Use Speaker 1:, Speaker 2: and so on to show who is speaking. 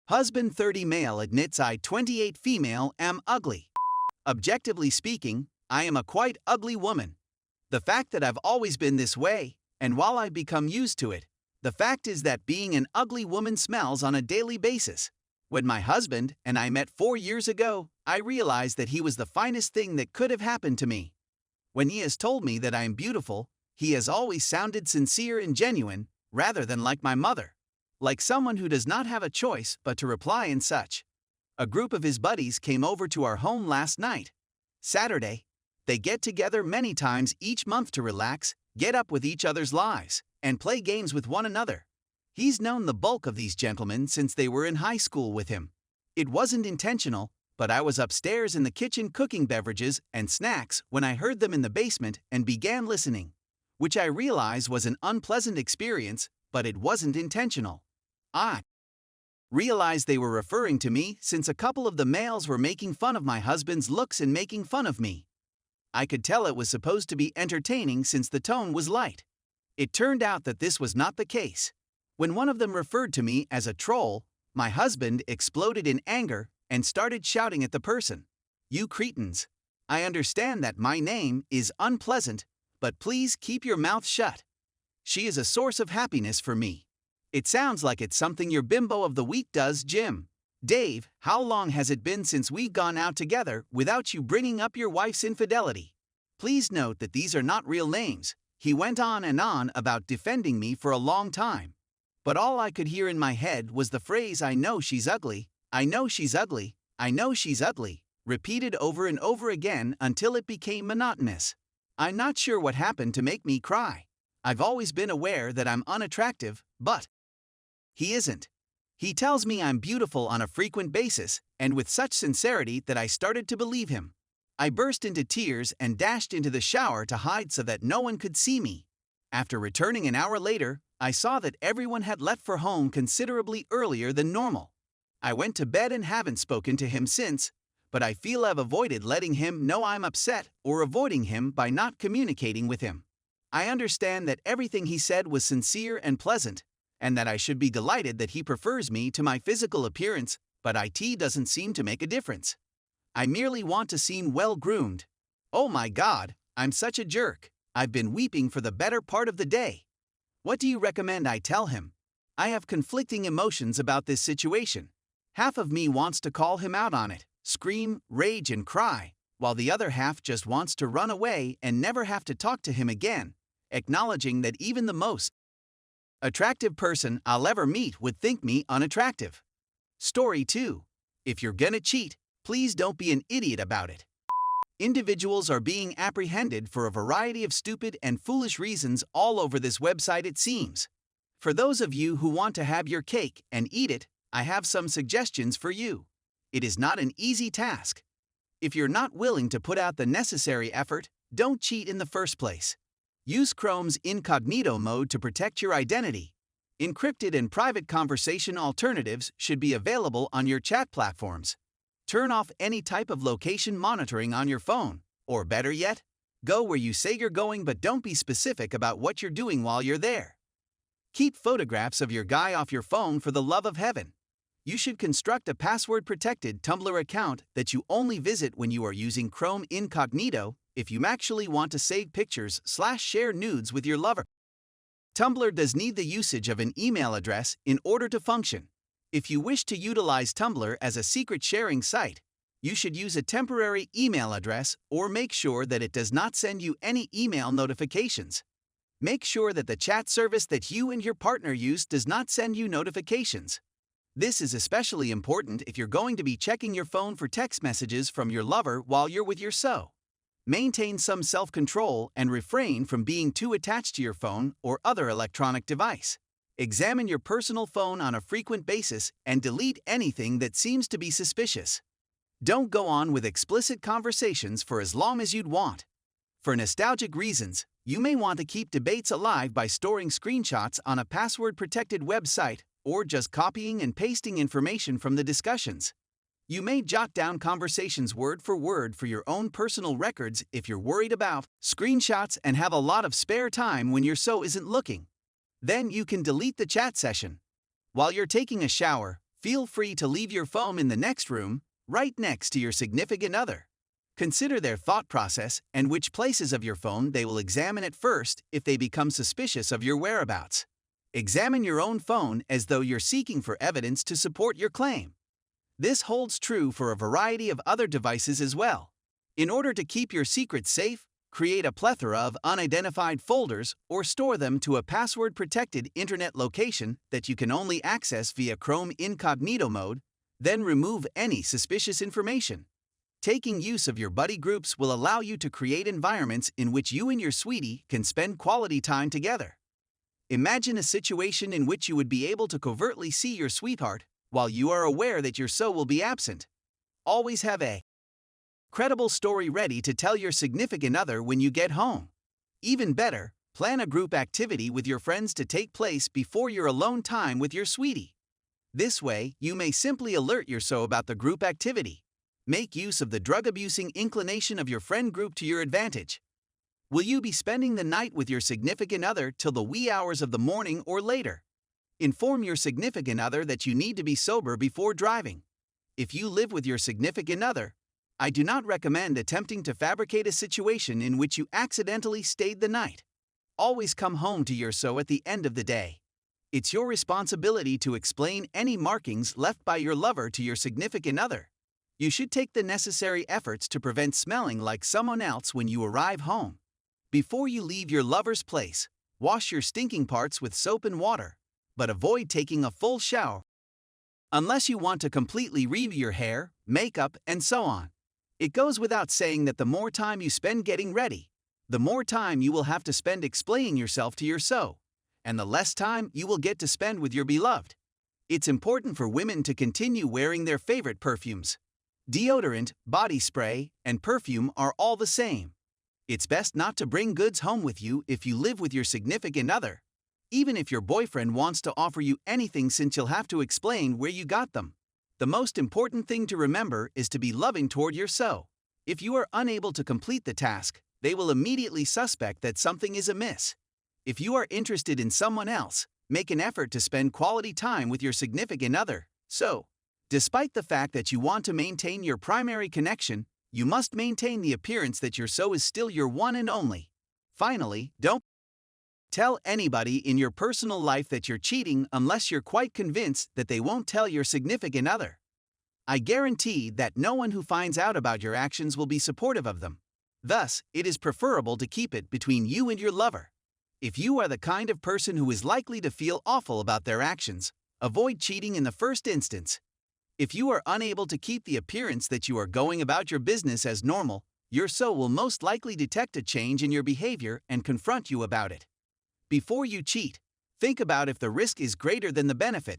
Speaker 1: Husband 30 male admits I 28 female am ugly. Objectively speaking, I am a quite ugly woman. The fact that I've always been this way, and while I've become used to it, the fact is that being an ugly woman smells on a daily basis. When my husband and I met 4 years ago, I realized that he was the finest thing that could have happened to me. When he has told me that I am beautiful, he has always sounded sincere and genuine, rather than like my mother. Like someone who does not have a choice but to reply and such. A group of his buddies came over to our home last night. Saturday. They get together many times each month to relax, get up with each other's lives, and play games with one another. He's known the bulk of these gentlemen since they were in high school with him. It wasn't intentional, but I was upstairs in the kitchen cooking beverages and snacks when I heard them in the basement and began listening, which I realized was an unpleasant experience, but it wasn't intentional. I realized they were referring to me since a couple of the males were making fun of my husband's looks and making fun of me. I could tell it was supposed to be entertaining since the tone was light. It turned out that this was not the case. When one of them referred to me as a troll, my husband exploded in anger and started shouting at the person. "You cretins! I understand that my name is unpleasant, but please keep your mouth shut. She is a source of happiness for me. It sounds like it's something your bimbo of the week does, Jim. Dave, how long has it been since we've gone out together without you bringing up your wife's infidelity? Please note that these are not real names." He went on and on about defending me for a long time. But all I could hear in my head was the phrase "I know she's ugly, I know she's ugly, I know she's ugly," repeated over and over again until it became monotonous. I'm not sure what happened to make me cry. I've always been aware that I'm unattractive, but he isn't. He tells me I'm beautiful on a frequent basis, and with such sincerity that I started to believe him. I burst into tears and dashed into the shower to hide so that no one could see me. After returning an hour later, I saw that everyone had left for home considerably earlier than normal. I went to bed and haven't spoken to him since, but I feel I've avoided letting him know I'm upset or avoiding him by not communicating with him. I understand that everything he said was sincere and pleasant, and that I should be delighted that he prefers me to my physical appearance, but it doesn't seem to make a difference. I merely want to seem well-groomed. Oh my God, I'm such a jerk. I've been weeping for the better part of the day. What do you recommend I tell him? I have conflicting emotions about this situation. Half of me wants to call him out on it, scream, rage, and cry, while the other half just wants to run away and never have to talk to him again, acknowledging that even the most attractive person I'll ever meet would think me unattractive. Story 2. If you're gonna cheat, please don't be an idiot about it. Individuals are being apprehended for a variety of stupid and foolish reasons all over this website, it seems. For those of you who want to have your cake and eat it, I have some suggestions for you. It is not an easy task. If you're not willing to put out the necessary effort, don't cheat in the first place. Use Chrome's incognito mode to protect your identity. Encrypted and private conversation alternatives should be available on your chat platforms. Turn off any type of location monitoring on your phone, or better yet, go where you say you're going but don't be specific about what you're doing while you're there. Keep photographs of your guy off your phone for the love of heaven. You should construct a password-protected Tumblr account that you only visit when you are using Chrome Incognito if you actually want to save pictures/share nudes with your lover. Tumblr does need the usage of an email address in order to function. If you wish to utilize Tumblr as a secret sharing site, you should use a temporary email address or make sure that it does not send you any email notifications. Make sure that the chat service that you and your partner use does not send you notifications. This is especially important if you're going to be checking your phone for text messages from your lover while you're with your so. Maintain some self-control and refrain from being too attached to your phone or other electronic device. Examine your personal phone on a frequent basis and delete anything that seems to be suspicious. Don't go on with explicit conversations for as long as you'd want. For nostalgic reasons, you may want to keep debates alive by storing screenshots on a password-protected website or just copying and pasting information from the discussions. You may jot down conversations word for your own personal records if you're worried about screenshots and have a lot of spare time when your so isn't looking. Then you can delete the chat session. While you're taking a shower, Feel free to leave your phone in the next room, right next to your significant other. Consider their thought process and which places of your phone they will examine at first if they become suspicious of your whereabouts. Examine your own phone as though you're seeking for evidence to support your claim. This holds true for a variety of other devices as well. In order to keep your secrets safe, create a plethora of unidentified folders or store them to a password-protected internet location that you can only access via Chrome incognito mode, then remove any suspicious information. Taking use of your buddy groups will allow you to create environments in which you and your sweetie can spend quality time together. Imagine a situation in which you would be able to covertly see your sweetheart while you are aware that your so will be absent. Always have a credible story ready to tell your significant other when you get home. Even better, plan a group activity with your friends to take place before your alone time with your sweetie. This way, you may simply alert your so about the group activity. Make use of the drug-abusing inclination of your friend group to your advantage. Will you be spending the night with your significant other till the wee hours of the morning or later? Inform your significant other that you need to be sober before driving. If you live with your significant other, I do not recommend attempting to fabricate a situation in which you accidentally stayed the night. Always come home to your so at the end of the day. It's your responsibility to explain any markings left by your lover to your significant other. You should take the necessary efforts to prevent smelling like someone else when you arrive home. Before you leave your lover's place, wash your stinking parts with soap and water, but avoid taking a full shower unless you want to completely redo your hair, makeup, and so on. It goes without saying that the more time you spend getting ready, the more time you will have to spend explaining yourself to your so, and the less time you will get to spend with your beloved. It's important for women to continue wearing their favorite perfumes. Deodorant, body spray, and perfume are all the same. It's best not to bring goods home with you if you live with your significant other, even if your boyfriend wants to offer you anything, since you'll have to explain where you got them. The most important thing to remember is to be loving toward your so. If you are unable to complete the task, they will immediately suspect that something is amiss. If you are interested in someone else, make an effort to spend quality time with your significant other. So, despite the fact that you want to maintain your primary connection, you must maintain the appearance that your so is still your one and only. Finally, don't tell anybody in your personal life that you're cheating unless you're quite convinced that they won't tell your significant other. I guarantee that no one who finds out about your actions will be supportive of them. Thus, it is preferable to keep it between you and your lover. If you are the kind of person who is likely to feel awful about their actions, avoid cheating in the first instance. If you are unable to keep the appearance that you are going about your business as normal, your so will most likely detect a change in your behavior and confront you about it. Before you cheat, think about if the risk is greater than the benefit.